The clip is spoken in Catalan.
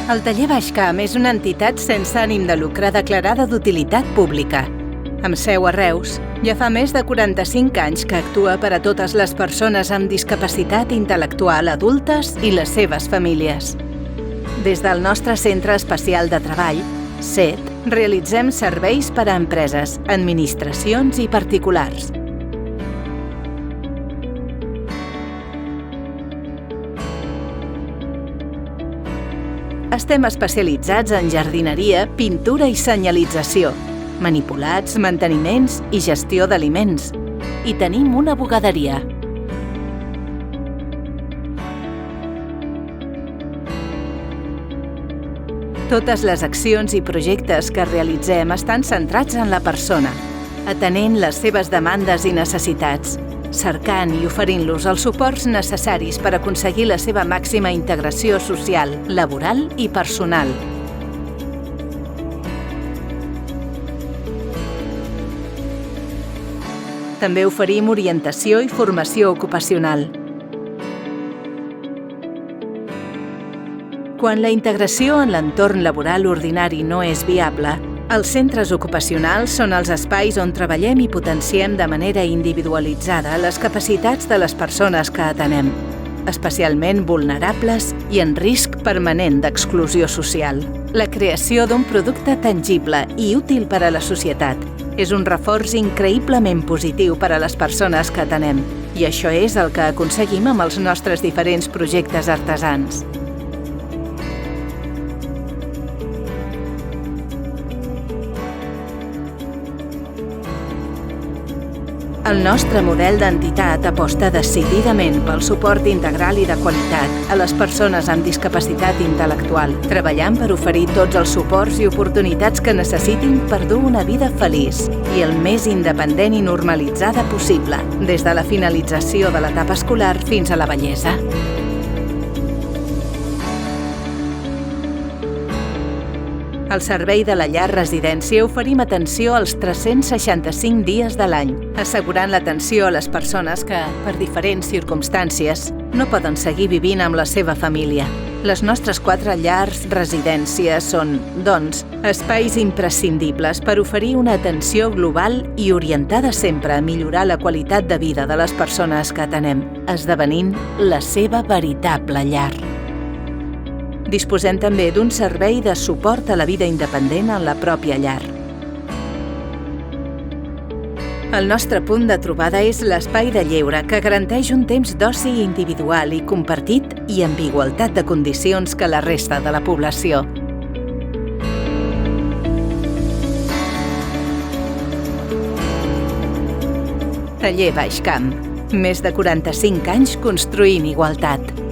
El Taller Baixcamp és una entitat sense ànim de lucre declarada d'utilitat pública. Amb seu a Reus, ja fa més de 45 anys que actua per a totes les persones amb discapacitat intel·lectual adultes i les seves famílies. Des del nostre Centre Especial de Treball, CET, realitzem serveis per a empreses, administracions i particulars. Estem especialitzats en jardineria, pintura i senyalització, manipulats, manteniments i gestió d'aliments. I tenim una bugaderia. Totes les accions i projectes que realitzem estan centrats en la persona, atenent les seves demandes i necessitats, cercant i oferint-los els suports necessaris per aconseguir la seva màxima integració social, laboral i personal. També oferim orientació i formació ocupacional. Quan la integració en l'entorn laboral ordinari no és viable, els centres ocupacionals són els espais on treballem i potenciem de manera individualitzada les capacitats de les persones que atenem, especialment vulnerables i en risc permanent d'exclusió social. La creació d'un producte tangible i útil per a la societat és un reforç increïblement positiu per a les persones que atenem, i això és el que aconseguim amb els nostres diferents projectes artesans. El nostre model d'entitat aposta decididament pel suport integral i de qualitat a les persones amb discapacitat intel·lectual, treballant per oferir tots els suports i oportunitats que necessitin per dur una vida feliç i el més independent i normalitzada possible, des de la finalització de l'etapa escolar fins a la vellesa. Al servei de la llar residència oferim atenció als 365 dies de l'any, assegurant l'atenció a les persones que, per diferents circumstàncies, no poden seguir vivint amb la seva família. Les nostres 4 llars residències són, doncs, espais imprescindibles per oferir una atenció global i orientada sempre a millorar la qualitat de vida de les persones que atenem, esdevenint la seva veritable llar. Disposem també d'un servei de suport a la vida independent en la pròpia llar. El nostre punt de trobada és l'espai de lleure, que garanteix un temps d'oci individual i compartit i amb igualtat de condicions que la resta de la població. Taller Baixcamp. Més de 45 anys construint igualtat.